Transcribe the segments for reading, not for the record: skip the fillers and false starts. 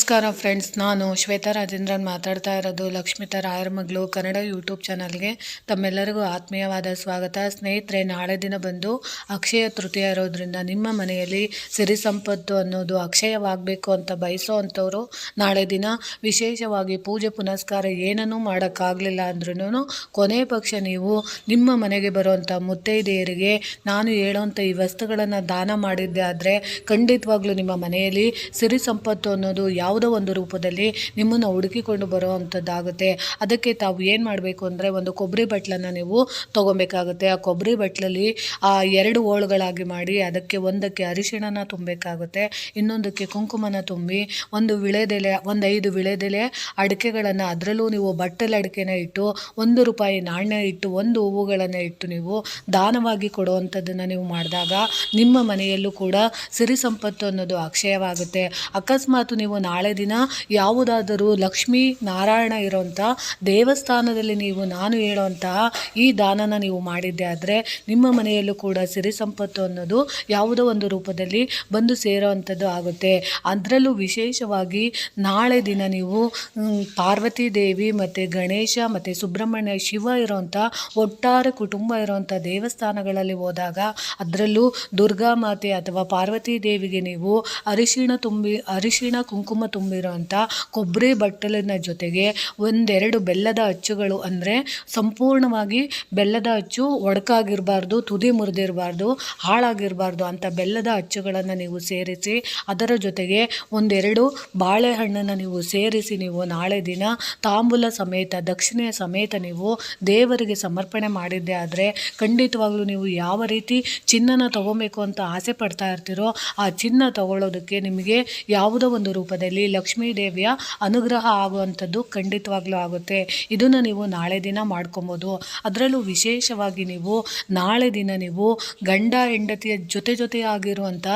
ನಮಸ್ಕಾರ ಫ್ರೆಂಡ್ಸ್, ನಾನು ಶ್ವೇತಾ ರಾಜೇಂದ್ರನ್ ಮಾತಾಡ್ತಾ ಇರೋದು ಲಕ್ಷ್ಮಿತಾ ರಾಯರ ಮಗಳು ಕನ್ನಡ ಯೂಟ್ಯೂಬ್ ಚಾನಲ್ಗೆ ತಮ್ಮೆಲ್ಲರಿಗೂ ಆತ್ಮೀಯವಾದ ಸ್ವಾಗತ. ಸ್ನೇಹಿತರೆ, ನಾಳೆ ದಿನ ಬಂದು ಅಕ್ಷಯ ತೃತೀಯ ಇರೋದ್ರಿಂದ ನಿಮ್ಮ ಮನೆಯಲ್ಲಿ ಸಿರಿ ಸಂಪತ್ತು ಅನ್ನೋದು ಅಕ್ಷಯವಾಗಬೇಕು ಅಂತ ಬಯಸೋ ಅಂಥವ್ರು ನಾಳೆ ದಿನ ವಿಶೇಷವಾಗಿ ಪೂಜೆ ಪುನಸ್ಕಾರ ಏನನ್ನೂ ಮಾಡೋಕ್ಕಾಗಲಿಲ್ಲ ಅಂದ್ರೂ ಕೊನೆ ಪಕ್ಷ ನೀವು ನಿಮ್ಮ ಮನೆಗೆ ಬರುವಂಥ ಮುತ್ತೈದೆಯರಿಗೆ ನಾನು ಹೇಳೋವಂಥ ಈ ವಸ್ತುಗಳನ್ನು ದಾನ ಮಾಡಿದ್ದೆ ಆದರೆ ಖಂಡಿತವಾಗ್ಲೂ ನಿಮ್ಮ ಮನೆಯಲ್ಲಿ ಸಿರಿ ಸಂಪತ್ತು ಅನ್ನೋದು ಯಾವುದೋ ಒಂದು ರೂಪದಲ್ಲಿ ನಿಮ್ಮನ್ನು ಹುಡುಕಿಕೊಂಡು ಬರುವಂಥದ್ದಾಗುತ್ತೆ. ಅದಕ್ಕೆ ತಾವು ಏನು ಮಾಡಬೇಕು ಅಂದರೆ, ಒಂದು ಕೊಬ್ಬರಿ ಬಟ್ಲನ್ನು ನೀವು ತೊಗೊಬೇಕಾಗುತ್ತೆ. ಆ ಕೊಬ್ಬರಿ ಬಟ್ಲಲ್ಲಿ ಆ 2 ಹೋಳುಗಳಾಗಿ ಮಾಡಿ ಅದಕ್ಕೆ ಒಂದಕ್ಕೆ ಅರಿಶಿಣನ ತುಂಬಬೇಕಾಗುತ್ತೆ, ಇನ್ನೊಂದಕ್ಕೆ ಕುಂಕುಮನ ತುಂಬಿ ಒಂದು 5 ವಿಳೆದೆಲೆ ಅಡಿಕೆಗಳನ್ನು, ಅದರಲ್ಲೂ ನೀವು ಬಟ್ಟಲು ಅಡಿಕೆನ ಇಟ್ಟು ₹1 ನಾಣ್ಯ ಇಟ್ಟು 1 ಹೂವುಗಳನ್ನು ಇಟ್ಟು ನೀವು ದಾನವಾಗಿ ಕೊಡುವಂಥದ್ದನ್ನು ನೀವು ಮಾಡಿದಾಗ ನಿಮ್ಮ ಮನೆಯಲ್ಲೂ ಕೂಡ ಸಿರಿ ಸಂಪತ್ತು ಅನ್ನೋದು ಅಕ್ಷಯವಾಗುತ್ತೆ. ಅಕಸ್ಮಾತ್ ನೀವು ನಾಳೆ ದಿನ ಯಾವುದಾದರೂ ಲಕ್ಷ್ಮೀ ನಾರಾಯಣ ಇರೋಂಥ ದೇವಸ್ಥಾನದಲ್ಲಿ ನೀವು ನಾನು ಹೇಳೋಂತಹ ಈ ದಾನನ ನೀವು ಮಾಡಿದ್ದೆ ಆದರೆ ನಿಮ್ಮ ಮನೆಯಲ್ಲೂ ಕೂಡ ಸಿರಿ ಸಂಪತ್ತು ಅನ್ನೋದು ಯಾವುದೋ ಒಂದು ರೂಪದಲ್ಲಿ ಬಂದು ಸೇರೋ ಅಂಥದ್ದು ಆಗುತ್ತೆ. ಅದರಲ್ಲೂ ವಿಶೇಷವಾಗಿ ನಾಳೆ ದಿನ ನೀವು ಪಾರ್ವತಿ ದೇವಿ ಮತ್ತು ಗಣೇಶ ಮತ್ತು ಸುಬ್ರಹ್ಮಣ್ಯ ಶಿವ ಇರೋಂಥ ಒಟ್ಟಾರೆ ಕುಟುಂಬ ಇರೋಂಥ ದೇವಸ್ಥಾನಗಳಲ್ಲಿ ಹೋದಾಗ, ಅದರಲ್ಲೂ ದುರ್ಗಾ ಮಾತೆ ಅಥವಾ ಪಾರ್ವತಿ ದೇವಿಗೆ ನೀವು ಅರಿಶಿಣ ಕುಂಕುಮ ತುಂಬಿರೋಂಥ ಕೊಬ್ಬರಿ ಬಟ್ಟಲಿನ ಜೊತೆಗೆ 1-2 ಬೆಲ್ಲದ ಅಚ್ಚುಗಳು, ಅಂದರೆ ಸಂಪೂರ್ಣವಾಗಿ ಬೆಲ್ಲದ ಅಚ್ಚು ಒಡಕಾಗಿರಬಾರ್ದು, ತುದಿ ಮುರಿದಿರಬಾರ್ದು, ಹಾಳಾಗಿರಬಾರ್ದು ಅಂತ ಬೆಲ್ಲದ ಅಚ್ಚುಗಳನ್ನು ನೀವು ಸೇರಿಸಿ, ಅದರ ಜೊತೆಗೆ 1-2 ಬಾಳೆಹಣ್ಣನ್ನು ನೀವು ಸೇರಿಸಿ ನೀವು ನಾಳೆ ದಿನ ತಾಂಬೂಲ ಸಮೇತ ದಕ್ಷಿಣೆಯ ಸಮೇತ ನೀವು ದೇವರಿಗೆ ಸಮರ್ಪಣೆ ಮಾಡಿದ್ದೆ ಆದರೆ ಖಂಡಿತವಾಗ್ಲೂ ನೀವು ಯಾವ ರೀತಿ ಚಿನ್ನನ ತಗೊಬೇಕು ಅಂತ ಆಸೆ ಪಡ್ತಾ ಇರ್ತೀರೋ ಆ ಚಿನ್ನ ತಗೊಳ್ಳೋದಕ್ಕೆ ನಿಮಗೆ ಯಾವುದೋ ಒಂದು ರೂಪದಲ್ಲಿ ಲಕ್ಷ್ಮೀ ದೇವಿಯ ಅನುಗ್ರಹ ಆಗುವಂಥದ್ದು ಖಂಡಿತವಾಗ್ಲೂ ಆಗುತ್ತೆ. ಇದನ್ನು ನೀವು ನಾಳೆ ದಿನ ಮಾಡ್ಕೊಬೋದು. ಅದರಲ್ಲೂ ವಿಶೇಷವಾಗಿ ನೀವು ನಾಳೆ ದಿನ ನೀವು ಗಂಡ ಹೆಂಡತಿಯ ಜೊತೆಯಾಗಿರುವಂಥ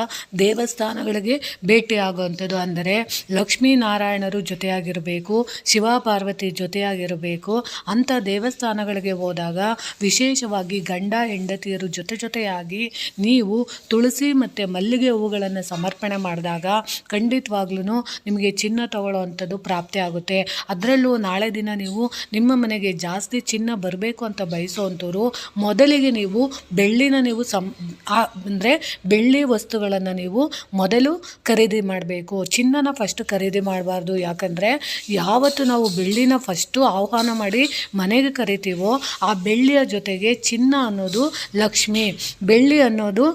ದೇವಸ್ಥಾನಗಳಿಗೆ ಭೇಟಿ ಆಗುವಂಥದ್ದು, ಅಂದರೆ ಲಕ್ಷ್ಮೀನಾರಾಯಣರು ಜೊತೆಯಾಗಿರಬೇಕು, ಶಿವ ಪಾರ್ವತಿ ಜೊತೆಯಾಗಿರಬೇಕು ಅಂಥ ದೇವಸ್ಥಾನಗಳಿಗೆ ಹೋದಾಗ ವಿಶೇಷವಾಗಿ ಗಂಡ ಹೆಂಡತಿಯರು ಜೊತೆಯಾಗಿ ನೀವು ತುಳಸಿ ಮತ್ತು ಮಲ್ಲಿಗೆ ಹೂವುಗಳನ್ನು ಸಮರ್ಪಣೆ ಮಾಡಿದಾಗ ಖಂಡಿತವಾಗ್ಲೂ ನಿಮಗೆ ಚಿನ್ನ ತಗೊಳ್ಳೋವಂಥದ್ದು ಪ್ರಾಪ್ತಿ ಆಗುತ್ತೆ. ಅದರಲ್ಲೂ ನಾಳೆ ದಿನ ನೀವು ನಿಮ್ಮ ಮನೆಗೆ ಜಾಸ್ತಿ ಚಿನ್ನ ಬರಬೇಕು ಅಂತ ಬಯಸೋವಂಥವ್ರು ಮೊದಲಿಗೆ ನೀವು ಬೆಳ್ಳಿನ ನೀವು ಅಂದರೆ ಬೆಳ್ಳಿ ವಸ್ತುಗಳನ್ನು ನೀವು ಮೊದಲು ಖರೀದಿ ಮಾಡಬೇಕು. ಚಿನ್ನನ ಫಸ್ಟ್ ಖರೀದಿ ಮಾಡಬಾರ್ದು. ಯಾಕಂದರೆ ಯಾವತ್ತು ನಾವು ಬೆಳ್ಳಿನ ಫಸ್ಟು ಆಹ್ವಾನ ಮಾಡಿ ಮನೆಗೆ ಕರಿತೀವೋ ಆ ಬೆಳ್ಳಿಯ ಜೊತೆಗೆ ಚಿನ್ನ ಅನ್ನೋದು ಲಕ್ಷ್ಮಿ, ಬೆಳ್ಳಿ ಅನ್ನೋದು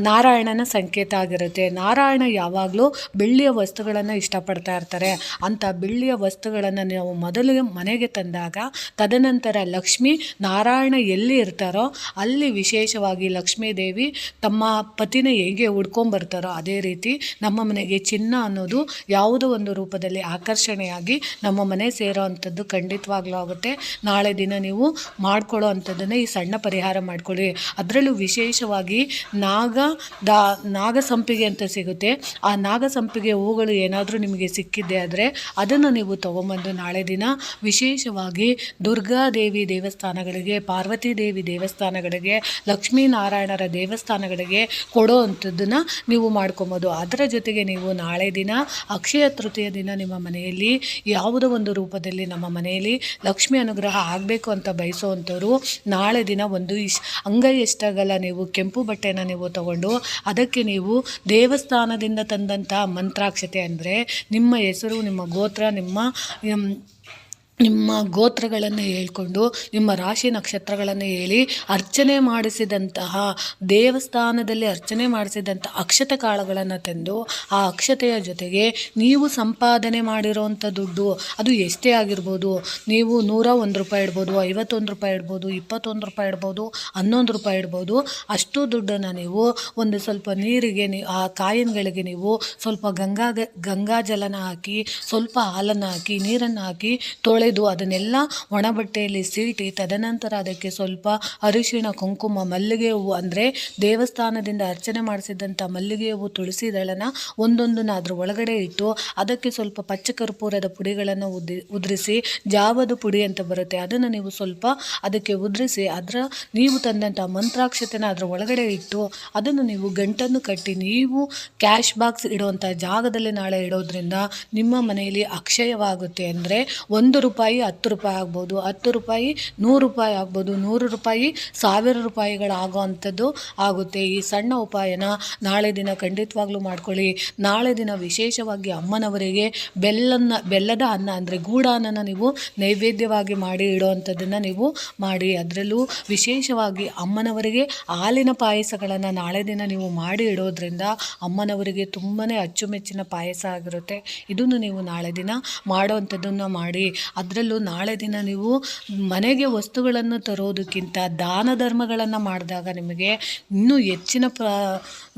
ನಾರಾಯಣನ ಸಂಕೇತ ಆಗಿರುತ್ತೆ. ನಾರಾಯಣ ಯಾವಾಗಲೂ ಬೆಳ್ಳಿಯ ವಸ್ತುಗಳನ್ನು ಇಷ್ಟಪಡ್ತಾ ಇರ್ತಾರೆ. ಅಂಥ ಬೆಳ್ಳಿಯ ವಸ್ತುಗಳನ್ನು ನಾವು ಮೊದಲಿಗೆ ಮನೆಗೆ ತಂದಾಗ ತದನಂತರ ಲಕ್ಷ್ಮೀ ನಾರಾಯಣ ಎಲ್ಲಿ ಇರ್ತಾರೋ ಅಲ್ಲಿ ವಿಶೇಷವಾಗಿ ಲಕ್ಷ್ಮೀ ದೇವಿ ತಮ್ಮ ಪತಿನ ಹೇಗೆ ಹುಡ್ಕೊಂಬರ್ತಾರೋ ಅದೇ ರೀತಿ ನಮ್ಮ ಮನೆಗೆ ಚಿನ್ನ ಅನ್ನೋದು ಯಾವುದೋ ಒಂದು ರೂಪದಲ್ಲಿ ಆಕರ್ಷಣೆಯಾಗಿ ನಮ್ಮ ಮನೆ ಸೇರೋ ಅಂಥದ್ದು ಖಂಡಿತವಾಗ್ಲೂ ಆಗುತ್ತೆ. ನಾಳೆ ದಿನ ನೀವು ಮಾಡ್ಕೊಳ್ಳೋ ಅಂಥದ್ದನ್ನೇ ಈ ಸಣ್ಣ ಪರಿಹಾರ ಮಾಡ್ಕೊಳ್ಳಿ. ಅದರಲ್ಲೂ ವಿಶೇಷವಾಗಿ ನಾಗ ಸಂಪಿಗೆ ಅಂತ ಸಿಗುತ್ತೆ. ಆ ನಾಗ ಸಂಪಿಗೆ ಹೂಗಳು ಏನಾದರೂ ನಿಮಗೆ ಸಿಕ್ಕಿದ್ದೆ ಆದರೆ ಅದನ್ನು ನೀವು ತೊಗೊಂಬಂದು ನಾಳೆ ದಿನ ವಿಶೇಷವಾಗಿ ದುರ್ಗಾದೇವಿ ದೇವಸ್ಥಾನಗಳಿಗೆ, ಪಾರ್ವತಿ ದೇವಿ ದೇವಸ್ಥಾನಗಳಿಗೆ, ಲಕ್ಷ್ಮೀನಾರಾಯಣರ ದೇವಸ್ಥಾನಗಳಿಗೆ ಕೊಡೋ ಅಂಥದ್ದನ್ನು ನೀವು ಮಾಡ್ಕೊಬೋದು. ಅದರ ಜೊತೆಗೆ ನೀವು ನಾಳೆ ದಿನ ಅಕ್ಷಯ ತೃತೀಯ ದಿನ ನಿಮ್ಮ ಮನೆಯಲ್ಲಿ ಯಾವುದೋ ಒಂದು ರೂಪದಲ್ಲಿ ನಮ್ಮ ಮನೆಯಲ್ಲಿ ಲಕ್ಷ್ಮಿ ಅನುಗ್ರಹ ಆಗಬೇಕು ಅಂತ ಬಯಸೋವಂಥವ್ರು ನಾಳೆ ದಿನ ಒಂದು ಅಂಗೈ ಎಷ್ಟಾಗಲ್ಲ ನೀವು ಕೆಂಪು ಬಟ್ಟೆನ ನೀವು ತಗೊಂಡು ಅದಕ್ಕೆ ನೀವು ದೇವಸ್ಥಾನದಿಂದ ತಂದಂಥ ಮಂತ್ರಾಕ್ಷತೆ, ಅಂದರೆ ನಿಮ್ಮ ಹೆಸರು, ನಿಮ್ಮ ಗೋತ್ರ, ನಿಮ್ಮ ನಿಮ್ಮ ಗೋತ್ರಗಳನ್ನು ಹೇಳ್ಕೊಂಡು ನಿಮ್ಮ ರಾಶಿ ನಕ್ಷತ್ರಗಳನ್ನು ಹೇಳಿ ಅರ್ಚನೆ ಮಾಡಿಸಿದಂತಹ ದೇವಸ್ಥಾನದಲ್ಲಿ ಅರ್ಚನೆ ಮಾಡಿಸಿದಂಥ ಅಕ್ಷತೆ ಕಾಳುಗಳನ್ನು ತಂದು ಆ ಅಕ್ಷತೆಯ ಜೊತೆಗೆ ನೀವು ಸಂಪಾದನೆ ಮಾಡಿರೋವಂಥ ದುಡ್ಡು ಅದು ಎಷ್ಟೇ ಆಗಿರ್ಬೋದು, ನೀವು ₹101 ಇಡ್ಬೋದು, ₹51 ಇಡ್ಬೋದು, ₹21 ಇಡ್ಬೋದು, ₹11 ಇಡ್ಬೋದು. ಅಷ್ಟು ದುಡ್ಡನ್ನು ನೀವು ಒಂದು ಸ್ವಲ್ಪ ನೀರಿಗೆ ಆ ಕಾಯಿನ್ಗಳಿಗೆ ನೀವು ಸ್ವಲ್ಪ ಗಂಗಾ ಜಲನ ಹಾಕಿ, ಸ್ವಲ್ಪ ಹಾಲನ್ನು ಹಾಕಿ, ನೀರನ್ನು ಹಾಕಿ ತೊಳೆದು ಅದನ್ನೆಲ್ಲ ಒಣ ಬಟ್ಟೆಯಲ್ಲಿ ಸೀಟಿ, ತದನಂತರ ಅದಕ್ಕೆ ಸ್ವಲ್ಪ ಅರಿಶಿಣ, ಕುಂಕುಮ, ಮಲ್ಲಿಗೆ ಹೂವು ಅಂದರೆ ದೇವಸ್ಥಾನದಿಂದ ಅರ್ಚನೆ ಮಾಡಿಸಿದಂಥ ಮಲ್ಲಿಗೆ ಹೂವು, ತುಳಸಿ ದಳನ ಒಂದೊಂದನ್ನು ಅದ್ರ ಒಳಗಡೆ ಇಟ್ಟು ಅದಕ್ಕೆ ಸ್ವಲ್ಪ ಪಚ್ಚ ಕರ್ಪೂರದ ಪುಡಿಗಳನ್ನು ಉದುರಿಸಿ, ಜಾವದ ಪುಡಿ ಅಂತ ಬರುತ್ತೆ, ಅದನ್ನು ನೀವು ಸ್ವಲ್ಪ ಅದಕ್ಕೆ ಉದುರಿಸಿ ನೀವು ತಂದಂಥ ಮಂತ್ರಾಕ್ಷತೆನ ಅದರ ಒಳಗಡೆ ಇಟ್ಟು ಅದನ್ನು ನೀವು ಗಂಟನ್ನು ಕಟ್ಟಿ ನೀವು ಕ್ಯಾಶ್ ಬಾಕ್ಸ್ ಇಡುವಂಥ ಜಾಗದಲ್ಲಿ ನಾಳೆ ಇಡೋದ್ರಿಂದ ನಿಮ್ಮ ಮನೆಯಲ್ಲಿ ಅಕ್ಷಯವಾಗುತ್ತೆ. ಅಂದರೆ ₹1 ₹10 ಆಗ್ಬೋದು, ₹10 ₹100 ಆಗ್ಬೋದು, ₹100 ₹1000 ಅಂಥದ್ದು ಆಗುತ್ತೆ. ಈ ಸಣ್ಣ ಉಪಾಯನ ನಾಳೆ ದಿನ ಖಂಡಿತವಾಗ್ಲೂ ಮಾಡ್ಕೊಳ್ಳಿ. ನಾಳೆ ದಿನ ವಿಶೇಷವಾಗಿ ಅಮ್ಮನವರಿಗೆ ಬೆಲ್ಲದ ಅನ್ನ ಅಂದರೆ ಗೂಡಾನನ ನೀವು ನೈವೇದ್ಯವಾಗಿ ಮಾಡಿ ಇಡೋವಂಥದ್ದನ್ನು ನೀವು ಮಾಡಿ. ಅದರಲ್ಲೂ ವಿಶೇಷವಾಗಿ ಅಮ್ಮನವರಿಗೆ ಹಾಲಿನ ಪಾಯಸಗಳನ್ನು ನಾಳೆ ದಿನ ನೀವು ಮಾಡಿ ಇಡೋದ್ರಿಂದ ಅಮ್ಮನವರಿಗೆ ತುಂಬಾ ಅಚ್ಚುಮೆಚ್ಚಿನ ಪಾಯಸ ಆಗಿರುತ್ತೆ. ಇದನ್ನು ನೀವು ನಾಳೆ ದಿನ ಮಾಡೋವಂಥದ್ದನ್ನು ಮಾಡಿ. ಅದರಲ್ಲೂ ನಾಳೆ ದಿನ ನೀವು ಮನೆಗೆ ವಸ್ತುಗಳನ್ನು ತರೋದಕ್ಕಿಂತ ದಾನ ಧರ್ಮಗಳನ್ನು ಮಾಡಿದಾಗ ನಿಮಗೆ ಇನ್ನೂ ಹೆಚ್ಚಿನ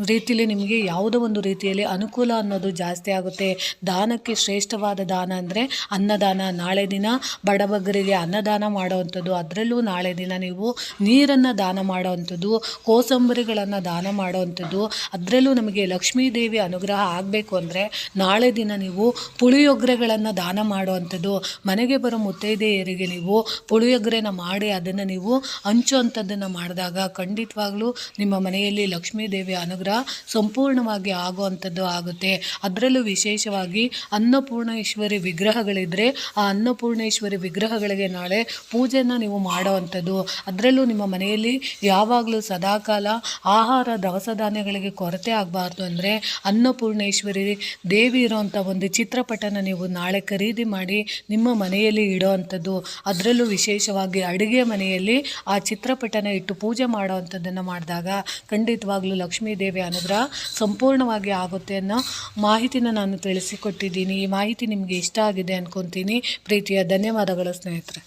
ರೀತಿಯಲ್ಲಿ ನಿಮಗೆ ಯಾವುದೋ ಒಂದು ರೀತಿಯಲ್ಲಿ ಅನುಕೂಲ ಅನ್ನೋದು ಜಾಸ್ತಿ ಆಗುತ್ತೆ. ದಾನಕ್ಕೆ ಶ್ರೇಷ್ಠವಾದ ದಾನ ಅಂದರೆ ಅನ್ನದಾನ. ನಾಳೆ ದಿನ ಬಡಬಗ್ಗರಿಗೆ ಅನ್ನದಾನ ಮಾಡೋವಂಥದ್ದು, ಅದರಲ್ಲೂ ನಾಳೆ ದಿನ ನೀವು ನೀರನ್ನು ದಾನ ಮಾಡೋವಂಥದ್ದು, ಕೋಸಂಬರಿಗಳನ್ನು ದಾನ ಮಾಡೋವಂಥದ್ದು. ಅದರಲ್ಲೂ ನಮಗೆ ಲಕ್ಷ್ಮೀ ದೇವಿ ಅನುಗ್ರಹ ಆಗಬೇಕು ಅಂದರೆ ನಾಳೆ ದಿನ ನೀವು ಪುಳಿಯೊಗರೆಗಳನ್ನು ದಾನ ಮಾಡುವಂಥದ್ದು. ಮನೆಗೆ ಬರೋ ಮುತ್ತೈದೆಯರಿಗೆ ನೀವು ಪುಳಿಯೊಗರೆನ ಮಾಡಿ ಅದನ್ನು ನೀವು ಹಂಚುವಂಥದ್ದನ್ನು ಮಾಡಿದಾಗ ಖಂಡಿತವಾಗ್ಲೂ ನಿಮ್ಮ ಮನೆಯಲ್ಲಿ ಲಕ್ಷ್ಮೀ ದೇವಿಯ ಅನುಗ್ರಹ ಸಂಪೂರ್ಣವಾಗಿ ಆಗುವಂಥದ್ದು ಆಗುತ್ತೆ. ಅದರಲ್ಲೂ ವಿಶೇಷವಾಗಿ ಅನ್ನಪೂರ್ಣೇಶ್ವರಿ ವಿಗ್ರಹಗಳಿದ್ದರೆ ಆ ಅನ್ನಪೂರ್ಣೇಶ್ವರಿ ವಿಗ್ರಹಗಳಿಗೆ ನಾಳೆ ಪೂಜೆಯನ್ನು ನೀವು ಮಾಡೋವಂಥದ್ದು. ಅದರಲ್ಲೂ ನಿಮ್ಮ ಮನೆಯಲ್ಲಿ ಯಾವಾಗಲೂ ಸದಾಕಾಲ ಆಹಾರ ದವಸ ಧಾನ್ಯಗಳಿಗೆ ಕೊರತೆ ಆಗಬಾರ್ದು ಅಂದರೆ ಅನ್ನಪೂರ್ಣೇಶ್ವರಿ ದೇವಿ ಇರೋವಂಥ ಒಂದು ಚಿತ್ರಪಟನ ನೀವು ನಾಳೆ ಖರೀದಿ ಮಾಡಿ ನಿಮ್ಮ ಮನೆಯಲ್ಲಿ ಇಡೋವಂಥದ್ದು. ಅದರಲ್ಲೂ ವಿಶೇಷವಾಗಿ ಅಡುಗೆ ಮನೆಯಲ್ಲಿ ಆ ಚಿತ್ರಪಟನ ಇಟ್ಟು ಪೂಜೆ ಮಾಡೋವಂಥದ್ದನ್ನು ಮಾಡಿದಾಗ ಖಂಡಿತವಾಗ್ಲೂ ಲಕ್ಷ್ಮೀ ದೇವಿ ಅನುಗ್ರಹ ಸಂಪೂರ್ಣವಾಗಿ ಆಗುತ್ತೆ ಅನ್ನೋ ಮಾಹಿತಿನ ನಾನು ತಿಳಿಸಿಕೊಟ್ಟಿದ್ದೀನಿ. ಈ ಮಾಹಿತಿ ನಿಮಗೆ ಇಷ್ಟ ಆಗಿದೆ ಅಂದ್ಕೊತೀನಿ. ಪ್ರೀತಿಯ ಧನ್ಯವಾದಗಳು ಸ್ನೇಹಿತರೆ.